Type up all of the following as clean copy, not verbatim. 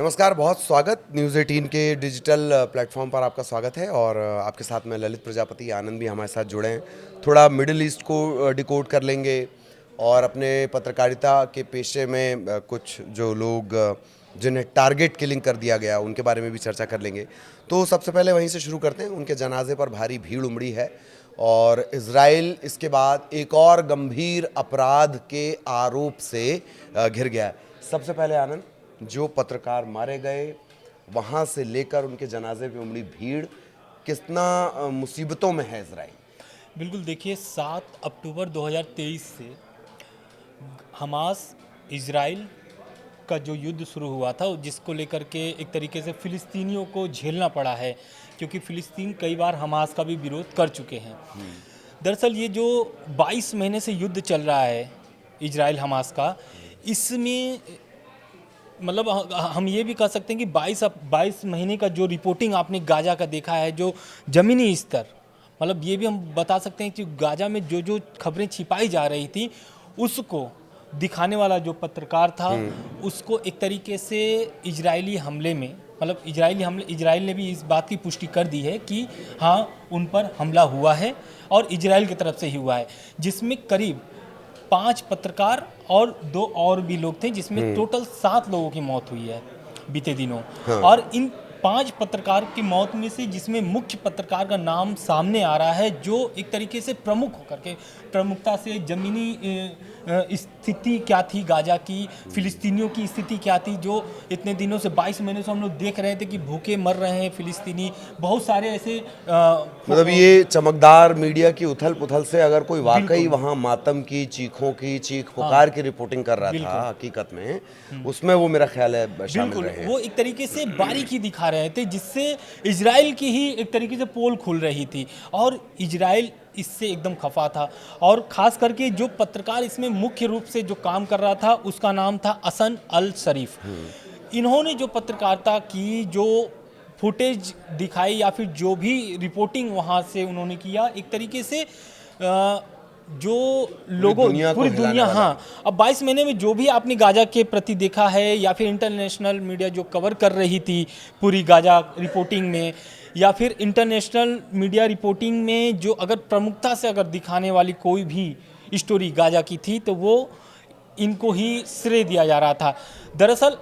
नमस्कार, बहुत स्वागत न्यूज़ 18 के डिजिटल प्लेटफॉर्म पर आपका स्वागत है। और आपके साथ में ललित प्रजापति, आनंद भी हमारे साथ जुड़े हैं। थोड़ा मिडिल ईस्ट को डिकोड कर लेंगे और अपने पत्रकारिता के पेशे में कुछ जो लोग जिन्हें टारगेट किलिंग कर दिया गया उनके बारे में भी चर्चा कर लेंगे। तो सबसे पहले वहीं से शुरू करते हैं। उनके जनाजे पर भारी भीड़ उमड़ी है और इजराइल इसके बाद एक और गंभीर अपराध के आरोप से घिर गया है। सबसे पहले आनंद, जो पत्रकार मारे गए वहाँ से लेकर उनके जनाजे पे उमड़ी भीड़, कितना मुसीबतों में है इजराइल? बिल्कुल, देखिए 7 अक्टूबर 2023 से हमास इजराइल का जो युद्ध शुरू हुआ था, जिसको लेकर के एक तरीके से फ़िलिस्तीनियों को झेलना पड़ा है, क्योंकि फ़िलिस्तीन कई बार हमास का भी विरोध कर चुके हैं। दरअसल ये जो 22 महीने से युद्ध चल रहा है इजराइल हमास का, इसमें मतलब हम ये भी कह सकते हैं कि 22 महीने का जो रिपोर्टिंग आपने गाजा का देखा है, जो ज़मीनी स्तर, मतलब ये भी हम बता सकते हैं कि गाजा में जो जो खबरें छिपाई जा रही थी उसको दिखाने वाला जो पत्रकार था, उसको एक तरीके से इजरायली हमले में, मतलब इजराइल ने भी इस बात की पुष्टि कर दी है कि हाँ, उन पर हमला हुआ है और इजराइल की तरफ से ही हुआ है, जिसमें करीब 5 पत्रकार और 2 और भी लोग थे, जिसमें टोटल 7 लोगों की मौत हुई है बीते दिनों। हाँ। और इन 5 पत्रकार की मौत में से जिसमें मुख्य पत्रकार का नाम सामने आ रहा है, जो एक तरीके से प्रमुख होकर के प्रमुखता से ज़मीनी स्थिति क्या थी गाजा की, फ़िलिस्तीनियों की स्थिति क्या थी, जो इतने दिनों से 22 महीने से हम लोग देख रहे थे कि भूखे मर रहे हैं फ़िलिस्तीनी। बहुत सारे ऐसे मतलब ये चमकदार मीडिया की उथल पुथल से अगर कोई वाकई वहाँ मातम की, चीखों की, चीख पुकार की रिपोर्टिंग कर रहा था हकीकत में, उसमें वो मेरा ख्याल है शामिल रहे हैं। वो एक तरीके से बारीकी दिखा रहे थे, जिससे इजराइल की ही एक तरीके से पोल खुल रही थी और इजराइल इससे एकदम खफा था। और ख़ास करके जो पत्रकार इसमें मुख्य रूप से जो काम कर रहा था, उसका नाम था हसन अल शरीफ। इन्होंने जो पत्रकारिता की, जो फुटेज दिखाई या फिर जो भी रिपोर्टिंग वहाँ से उन्होंने किया, एक तरीके से जो लोगों पूरी दुनिया, हाँ, अब 22 महीने में जो भी आपने गाजा के प्रति देखा है या फिर इंटरनेशनल मीडिया जो कवर कर रही थी पूरी गाजा रिपोर्टिंग में, या फिर इंटरनेशनल मीडिया रिपोर्टिंग में जो अगर प्रमुखता से अगर दिखाने वाली कोई भी स्टोरी गाजा की थी, तो वो इनको ही श्रेय दिया जा रहा था। दरअसल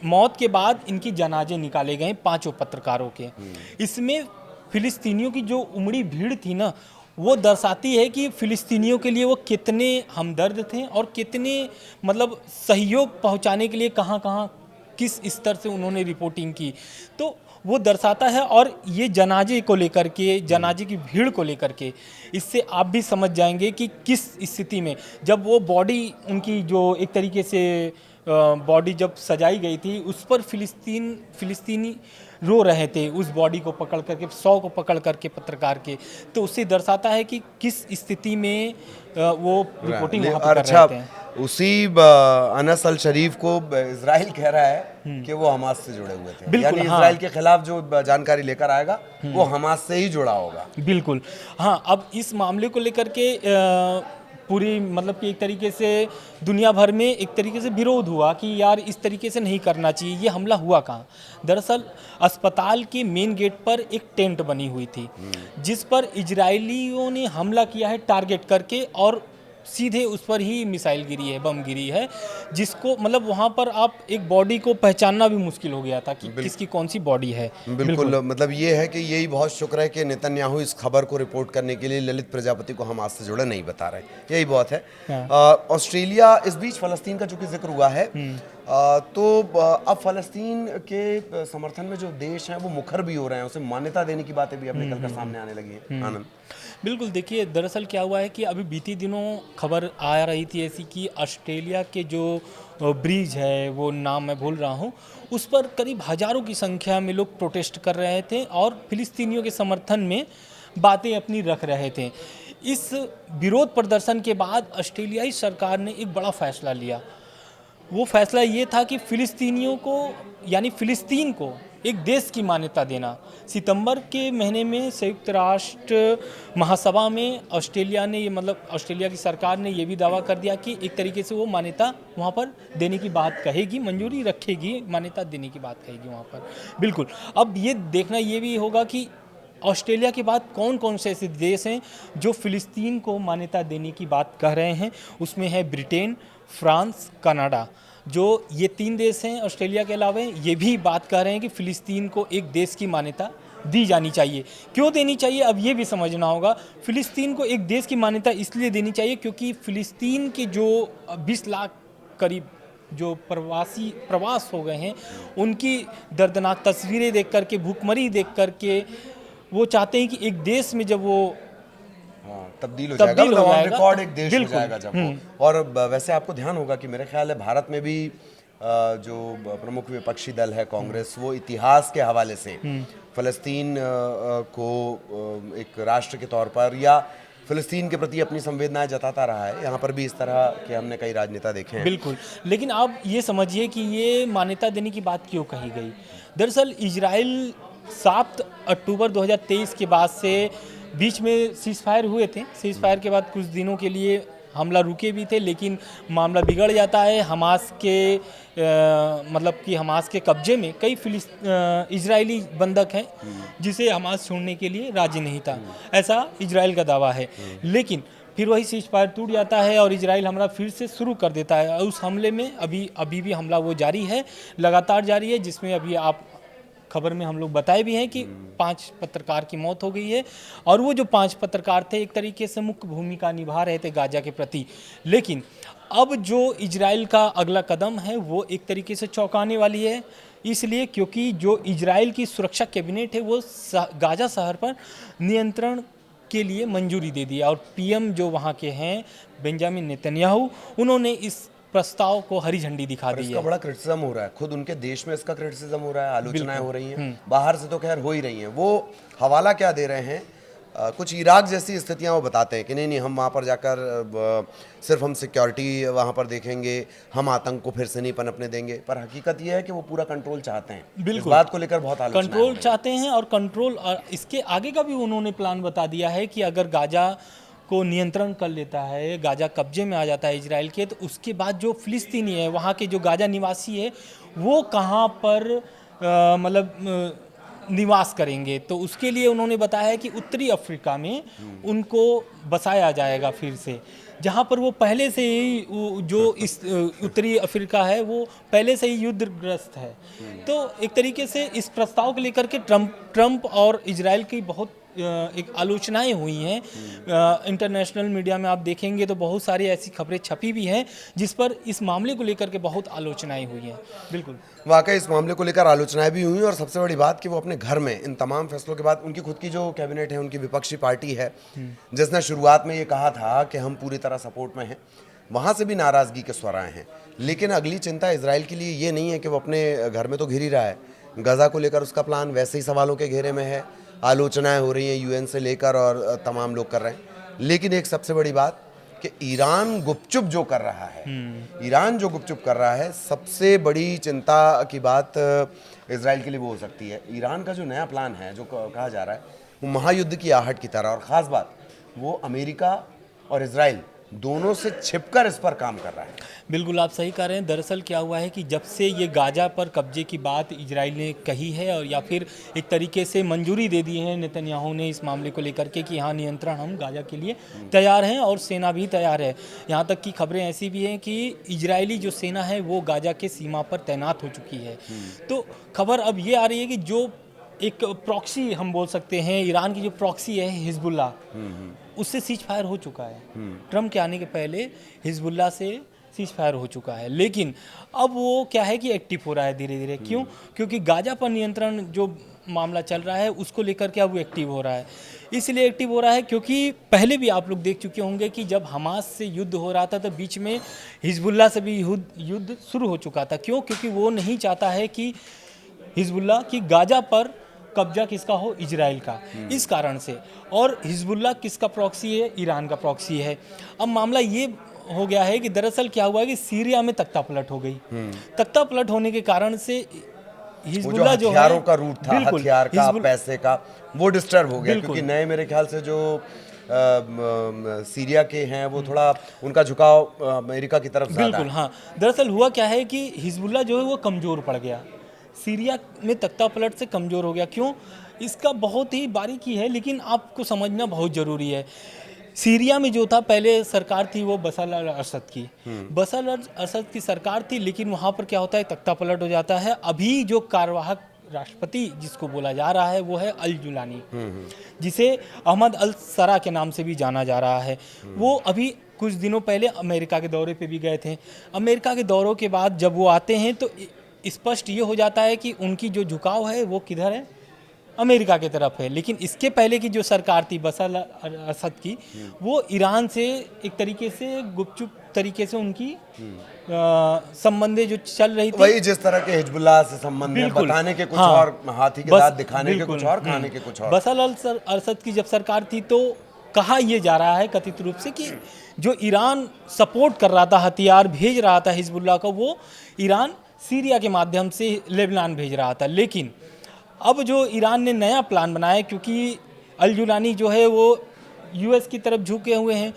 मौत के बाद इनकी जनाजे निकाले गए 5 पत्रकारों के। इसमें फिलिस्तीनियों की जो उमड़ी भीड़ थी ना, वो दर्शाती है कि फ़िलिस्तीनियों के लिए वो कितने हमदर्द थे और कितने मतलब सहयोग पहुंचाने के लिए कहां कहां किस स्तर से उन्होंने रिपोर्टिंग की, तो वो दर्शाता है। और ये जनाजे को लेकर के, जनाजे की भीड़ को लेकर के, इससे आप भी समझ जाएंगे कि किस स्थिति में जब वो बॉडी उनकी जो एक तरीके से बॉडी जब सजाई गई थी, उस पर फिलिस्तीनी रो रहे थे उस बॉडी को पकड़ करके, 100 को पकड़ करके पत्रकार के, तो उससे दर्शाता है कि किस स्थिति में वो रिपोर्टिंग वहाँ पर कर रहे थे। उसी अनस अल शरीफ को इजराइल कह रहा है कि वो हमास से जुड़े हुए थे, यानी इजराइल के खिलाफ जो जानकारी लेकर आएगा वो हमास से ही जुड़ा होगा। बिल्कुल, हाँ। अब इस मामले को लेकर के पूरी मतलब कि एक तरीके से दुनिया भर में एक तरीके से विरोध हुआ कि यार इस तरीके से नहीं करना चाहिए। ये हमला हुआ कहाँ? दरअसल अस्पताल के मेन गेट पर एक टेंट बनी हुई थी, जिस पर इजरायलियों ने हमला किया है टारगेट करके, और सीधे उस पर ही मिसाइल गिरी है, बम गिरी है, जिसको मतलब वहाँ पर आप एक बॉडी को पहचानना भी मुश्किल हो गया था कि किसकी कौन सी बॉडी है। बिल्कुल, मतलब ये है कि यही बहुत शुक्र है कि नेतन्याहू इस खबर को रिपोर्ट करने के लिए ललित प्रजापति को हमास से जुड़ा नहीं बता रहे, यही बहुत है। ऑस्ट्रेलिया, इस बीच फ़लस्तीन का चूंकि जिक्र हुआ है, तो अब फ़लस्तीन के समर्थन में जो देश हैं वो मुखर भी हो रहे हैं, उसे मान्यता देने की बातें भी अब निकल कर सामने आने लगी हैं। आनंद, बिल्कुल, देखिए दरअसल क्या हुआ है कि अभी बीती दिनों खबर आ रही थी ऐसी कि ऑस्ट्रेलिया के जो ब्रिज है, वो नाम मैं भूल रहा हूँ, उस पर करीब हज़ारों की संख्या में लोग प्रोटेस्ट कर रहे थे और फिलिस्तीनियों के समर्थन में बातें अपनी रख रहे थे। इस विरोध प्रदर्शन के बाद ऑस्ट्रेलियाई सरकार ने एक बड़ा फैसला लिया। वो फैसला ये था कि फ़िलिस्तीनियों को, यानी फ़िलिस्तीन को एक देश की मान्यता देना। सितंबर के महीने में संयुक्त राष्ट्र महासभा में ऑस्ट्रेलिया ने ये मतलब ऑस्ट्रेलिया की सरकार ने ये भी दावा कर दिया कि एक तरीके से वो मान्यता वहाँ पर देने की बात कहेगी, मंजूरी रखेगी, मान्यता देने की बात कहेगी वहाँ पर। बिल्कुल, अब ये देखना ये भी होगा कि ऑस्ट्रेलिया के बाद कौन कौन से ऐसे देश हैं जो फ़िलिस्तीन को मान्यता देने की बात कह रहे हैं। उसमें है ब्रिटेन, फ्रांस, कनाडा। जो ये 3 देश हैं ऑस्ट्रेलिया के अलावा, ये भी बात कर रहे हैं कि फ़िलिस्तीन को एक देश की मान्यता दी जानी चाहिए। क्यों देनी चाहिए, अब ये भी समझना होगा। फ़िलिस्तीन को एक देश की मान्यता इसलिए देनी चाहिए क्योंकि फ़िलिस्तीन के जो 20 लाख करीब जो प्रवास हो गए हैं, उनकी दर्दनाक तस्वीरें देख कर के, भूखमरी देख कर के, वो चाहते हैं कि एक देश में जब वो तब्दील हो जाएगा, तब्दील हो ऑन जाएगा, रिकॉर्ड एक देश हो बिल्कुल। जाएगा जब वो। और वैसे आपको ध्यान होगा कि मेरे ख्याल है भारत में भी जो प्रमुख विपक्षी दल है कांग्रेस, वो इतिहास के हवाले से फ़लस्तीन को एक राष्ट्र के तौर पर या फ़लस्तीन के प्रति अपनी संवेदनाएं जताता रहा है। यहाँ पर भी इस तरह के हमने कई राजनेता देखे हैं। बिल्कुल, लेकिन आप ये समझिए कि ये मान्यता देने की बात क्यों कही गई। दरअसल इजराइल 7 अक्टूबर 2023 के बाद से बीच में सीज़ फायर हुए थे। सीज़ फायर के बाद कुछ दिनों के लिए हमला रुके भी थे, लेकिन मामला बिगड़ जाता है। हमास के मतलब कि हमास के कब्जे में कई इजरायली बंधक हैं जिसे हमास छोड़ने के लिए राजी नहीं था, ऐसा इजराइल का दावा है। लेकिन फिर वही सीज़ फायर टूट जाता है और इजराइल हमला फिर से शुरू कर देता है। उस हमले में अभी भी हमला वो जारी है, लगातार जारी है, जिसमें अभी आप खबर में हम लोग बताए भी हैं कि 5 पत्रकार की मौत हो गई है। और वो जो 5 पत्रकार थे एक तरीके से मुख्य भूमिका निभा रहे थे गाजा के प्रति। लेकिन अब जो इजराइल का अगला कदम है वो एक तरीके से चौंकाने वाली है, इसलिए क्योंकि जो इजराइल की सुरक्षा कैबिनेट है वो गाजा शहर पर नियंत्रण के लिए मंजूरी दे दिया। और पीएम जो वहाँ के हैं बेंजामिन नेतन्याहू, उन्होंने इस प्रस्ताव को हरी झंडी दिखा दी है। इसका बड़ा क्रिटिसिज्म हो रहा है, खुद उनके देश में इसका क्रिटिसिज्म हो रहा है, आलोचनाएं हो रही हैं, बाहर से तो खैर हो ही रही हैं। वो हवाला क्या दे रहे हैं, कुछ इराक जैसी स्थितियां वो बताते हैं कि नहीं हम वहाँ पर जाकर सिर्फ हम सिक्योरिटी वहाँ पर देखेंगे, हम आतंक को फिर से नहीं पनपने देंगे। पर हकीकत ये है कि वो पूरा कंट्रोल चाहते हैं। इस बात को लेकर बहुत आलोचना कंट्रोल चाहते हैं, और कंट्रोल इसके आगे का भी उन्होंने प्लान बता दिया है कि अगर गाजा को नियंत्रण कर लेता है, गाजा कब्जे में आ जाता है इजराइल के, तो उसके बाद जो फिलिस्तीनी है, वहाँ के जो गाजा निवासी है, वो कहाँ पर मतलब निवास करेंगे। तो उसके लिए उन्होंने बताया है कि उत्तरी अफ्रीका में उनको बसाया जाएगा फिर से, जहाँ पर वो पहले से ही जो इस उत्तरी अफ्रीका है वो पहले से ही युद्धग्रस्त है। तो एक तरीके से इस प्रस्ताव को लेकर के ट्रंप और इजराइल की बहुत एक आलोचनाएं हुई हैं। इंटरनेशनल मीडिया में आप देखेंगे तो बहुत सारी ऐसी खबरें छपी भी हैं जिस पर इस मामले को लेकर के बहुत आलोचनाएं हुई हैं। बिल्कुल, वाकई इस मामले को लेकर आलोचनाएं भी हुई, और सबसे बड़ी बात कि वो अपने घर में इन तमाम फैसलों के बाद, उनकी खुद की जो कैबिनेट है, उनकी विपक्षी पार्टी है जिसने शुरुआत में ये कहा था कि हम पूरी तरह सपोर्ट में हैं, वहाँ से भी नाराज़गी के स्वर आए हैं। लेकिन अगली चिंता इजराइल के लिए ये नहीं है कि वो अपने घर में तो घिर ही रहा है, गजा को लेकर उसका प्लान वैसे ही सवालों के घेरे में है। आलोचनाएं हो रही हैं यूएन से लेकर, और तमाम लोग कर रहे हैं। लेकिन एक सबसे बड़ी बात कि ईरान गुपचुप जो कर रहा है, ईरान जो गुपचुप कर रहा है, सबसे बड़ी चिंता की बात इजराइल के लिए वो हो सकती है। ईरान का जो नया प्लान है, जो कहा जा रहा है, वो महायुद्ध की आहट की तरह, और ख़ास बात वो अमेरिका और इजराइल दोनों से छिपकर इस पर काम कर रहा है। बिल्कुल आप सही कह रहे हैं। दरअसल क्या हुआ है कि जब से ये गाजा पर कब्जे की बात इजराइल ने कही है, और या फिर एक तरीके से मंजूरी दे दी है नेतन्याहू ने इस मामले को लेकर के कि हाँ, नियंत्रण हम गाजा के लिए तैयार हैं और सेना भी तैयार है। यहाँ तक कि खबरें ऐसी भी हैं कि इजरायली जो सेना है वो गाजा के सीमा पर तैनात हो चुकी है। तो खबर अब ये आ रही है कि जो एक प्रॉक्सी हम बोल सकते हैं, ईरान की जो प्रॉक्सी है हिजबुल्ला, उससे सीज फायर हो चुका है। ट्रम्प के आने के पहले हिजबुल्ला से सीज फायर हो चुका है, लेकिन अब वो क्या है कि एक्टिव हो रहा है धीरे धीरे। क्यों? क्योंकि गाजा पर नियंत्रण जो मामला चल रहा है उसको लेकर के अब वो एक्टिव हो रहा है। इसलिए एक्टिव हो रहा है क्योंकि पहले भी आप लोग देख चुके होंगे कि जब हमास से युद्ध हो रहा था तो बीच में हिजबुल्ला से भी युद्ध शुरू हो चुका था। क्यों? क्योंकि वो नहीं चाहता है कि हिजबुल्ला की गाजा पर कब्जा किसका हो, इजराइल का, इस कारण से। और हिजबुल्ला किसका प्रॉक्सी है? ईरान का प्रॉक्सी है। अब मामला ये हो गया है कि दरअसल क्या हुआ है कि सीरिया में तख्ता पलट हो गई। तख्ता पलट होने के कारण से वो जो हिजबुल्लाह जो है हथियारों का रूट था, बिल्कुल, हथियार का, हिजबुल- पैसे का, वो डिस्टर्ब हो गया बिल्कुल। क्योंकि नए मेरे ख्याल से जो सीरिया के हैं वो थोड़ा उनका झुकाव अमेरिका की तरफ ज़्यादा बिल्कुल है। हाँ, दरअसल हुआ क्या है कि हिजबुल्लाह जो है वो कमज़ोर पड़ गया, सीरिया में तख्ता पलट से कमज़ोर हो गया। क्यों? इसका बहुत ही बारीकी है, लेकिन आपको समझना बहुत ज़रूरी है। सीरिया में जो था पहले सरकार थी वो बशर अल असद की, बशर अल असद की सरकार थी, लेकिन वहाँ पर क्या होता है, तख्ता पलट हो जाता है। अभी जो कार्यवाहक राष्ट्रपति जिसको बोला जा रहा है वो है अल जुलानी, जिसे अहमद अल सरा के नाम से भी जाना जा रहा है। वो अभी कुछ दिनों पहले अमेरिका के दौरे पे भी गए थे। अमेरिका के दौरों के बाद जब वो आते हैं तो स्पष्ट ये हो जाता है कि उनकी जो झुकाव है वो किधर है, अमेरिका की तरफ है। लेकिन इसके पहले की जो सरकार थी बशर अल असद की, वो ईरान से एक तरीके से गुपचुप तरीके से उनकी संबंधें जो चल रही थी, वही जिस तरह के हिजबुल्लाह से संबंध है, बिल्कुल, बताने के कुछ हाँ, और, हाथी के बस दांत दिखाने के बिल्कुल, कुछ और, खाने के कुछ और। बशर अल असद की जब सरकार थी तो कहा यह जा रहा है कथित रूप से कि जो ईरान सपोर्ट कर रहा था, हथियार भेज रहा था हिजबुल्लाह को, वो ईरान सीरिया के माध्यम से लेबनान भेज रहा था। लेकिन अब जो ईरान ने नया प्लान बनाया, क्योंकि अल जुलानी जो है वो यूएस की तरफ झुके हुए हैं,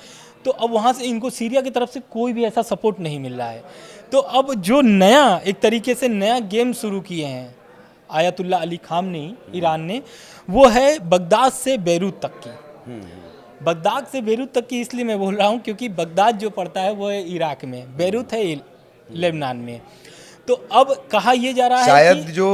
तो अब वहाँ से इनको सीरिया की तरफ से कोई भी ऐसा सपोर्ट नहीं मिल रहा है। तो अब जो नया एक तरीके से नया गेम शुरू किए हैं आयतुल्लाह अली खामनी ईरान ने, वो है बगदाद से बेरूत तक की। बगदाद से बेरूत तक की इसलिए मैं बोल रहा हूँ क्योंकि बगदाद जो पड़ता है वो है इराक में, बेरूत है लेबनान में। तो अब कहा यह जा रहा है शायद कि जो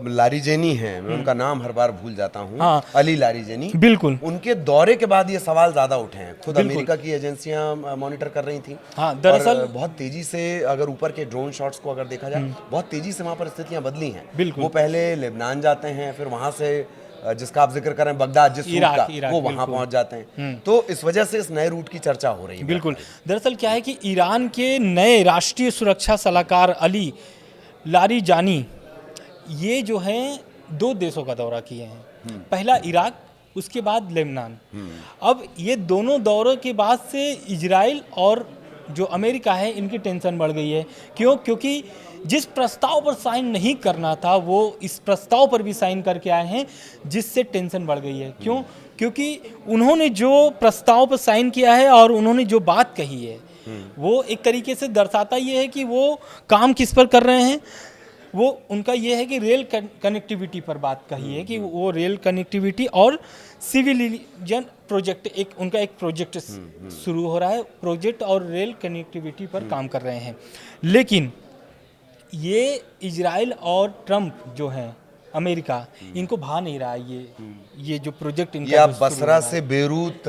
लारीजेनी हैं, मैं उनका नाम हर बार भूल जाता हूँ, हाँ, अली लारीजेनी, बिल्कुल, उनके दौरे के बाद ये सवाल ज्यादा उठे हैं। खुद अमेरिका की एजेंसियां मॉनिटर कर रही थी। हाँ, दरअसल और बहुत तेजी से, अगर ऊपर के ड्रोन शॉट्स को अगर देखा जाए, बहुत तेजी से वहाँ पर स्थितियां बदली हैं। बिल्कुल। वो पहले लेबनान जाते हैं, फिर वहाँ से जिसका आप जिक्र कर रहे हैं बगदाद, जिस रूट का, इराक, वो वहाँ पहुँच जाते हैं। तो इस वजह से इस नए रूट की चर्चा हो रही है। बिल्कुल। दरअसल क्या है कि ईरान के नए राष्ट्रीय सुरक्षा सलाहकार अली लारीजानी ये जो हैं 2 देशों का दौरा किए हैं, पहला इराक, उसके बाद लेबनान। अब ये दोनों दौरों के बाद से इजराइल और जो अमेरिका है इनकी टेंशन बढ़ गई है। क्यों? क्योंकि जिस प्रस्ताव पर साइन नहीं करना था वो इस प्रस्ताव पर भी साइन करके आए हैं, जिससे टेंशन बढ़ गई है। क्यों? क्योंकि उन्होंने जो प्रस्ताव पर साइन किया है और उन्होंने जो बात कही है वो एक तरीके से दर्शाता ये है कि वो काम किस पर कर रहे हैं। वो उनका ये है कि रेल कनेक्टिविटी पर बात कही है कि वो रेल कनेक्टिविटी और सिविलियन प्रोजेक्ट, एक उनका एक प्रोजेक्ट शुरू हो रहा है, प्रोजेक्ट और रेल कनेक्टिविटी पर काम कर रहे हैं। लेकिन ये इजराइल और ट्रंप जो हैं अमेरिका, इनको भा नहीं रहा है ये जो प्रोजेक्ट इनका या जो शुरू हो बसरा रहा से बेरूत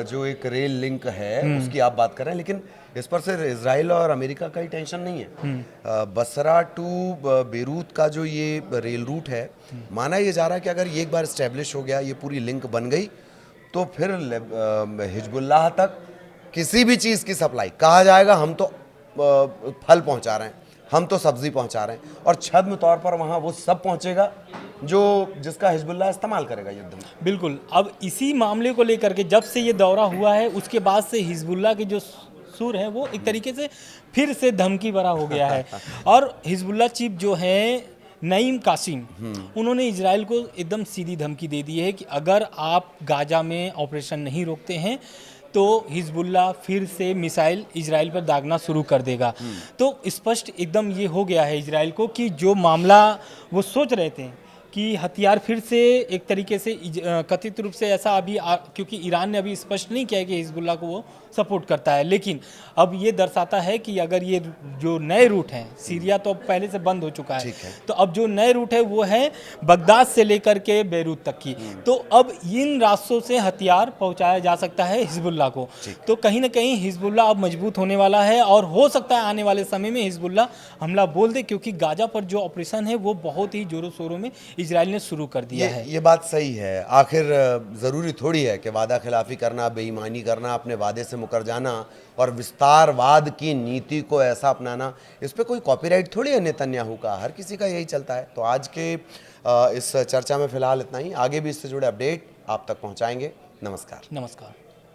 जो एक रेल लिंक है उसकी आप बात कर रहे हैं, लेकिन इस पर सिर्फ इजराइल और अमेरिका का ही टेंशन नहीं है। बसरा टू बेरूत का जो ये रेल रूट है, माना ये जा रहा है कि अगर ये एक बार इस्टेब्लिश हो गया, ये पूरी लिंक बन गई, तो फिर हिजबुल्लाह तक किसी भी चीज़ की सप्लाई, कहा जाएगा हम तो फल पहुंचा रहे हैं, हम तो सब्जी पहुंचा रहे हैं, और छद्म तौर पर वहाँ वो सब पहुंचेगा जो जिसका हिजबुल्लाह इस्तेमाल करेगा युद्ध में। बिल्कुल। अब इसी मामले को लेकर के जब से ये दौरा हुआ है उसके बाद से हिजबुल्लाह के जो सुर है वो एक तरीके से फिर से धमकी भरा हो गया है। और हिजबुल्लाह चीफ जो है नईम कासिम, उन्होंने इजराइल को एकदम सीधी धमकी दे दी है कि अगर आप गाजा में ऑपरेशन नहीं रोकते हैं तो हिजबुल्लाह फिर से मिसाइल इजराइल पर दागना शुरू कर देगा। तो स्पष्ट एकदम ये हो गया है इजराइल को कि जो मामला वो सोच रहे थे कि हथियार फिर से एक तरीके से कथित रूप से ऐसा अभी क्योंकि ईरान ने अभी स्पष्ट नहीं किया है कि हिजबुल्लाह को वो सपोर्ट करता है, लेकिन अब ये दर्शाता है कि अगर ये जो नए रूट हैं, सीरिया तो अब पहले से बंद हो चुका है, तो अब जो नए रूट है वो है बगदाद से लेकर के बेरूत तक की। तो अब इन रास्तों से हथियार पहुंचाया जा सकता है हिजबुल्लाह को। तो कहीं ना कहीं हिजबुल्लाह अब मजबूत होने वाला है और हो सकता है आने वाले समय में हिजबुल्लाह हमला बोल दे, क्योंकि गाजा पर जो ऑपरेशन है वो बहुत ही जोरों शोरों में इजराइल ने शुरू कर दिया है। ये बात सही है। आखिर ज़रूरी थोड़ी है कि वादा खिलाफी करना, बेईमानी करना, अपने वादे से मुकर जाना और विस्तारवाद की नीति को ऐसा अपनाना, इस पे कोई कॉपीराइट थोड़ी है नेतन्याहू का, हर किसी का यही चलता है। तो आज के इस चर्चा में फ़िलहाल इतना ही। आगे भी इससे जुड़े अपडेट आप तक पहुंचाएंगे। नमस्कार। नमस्कार।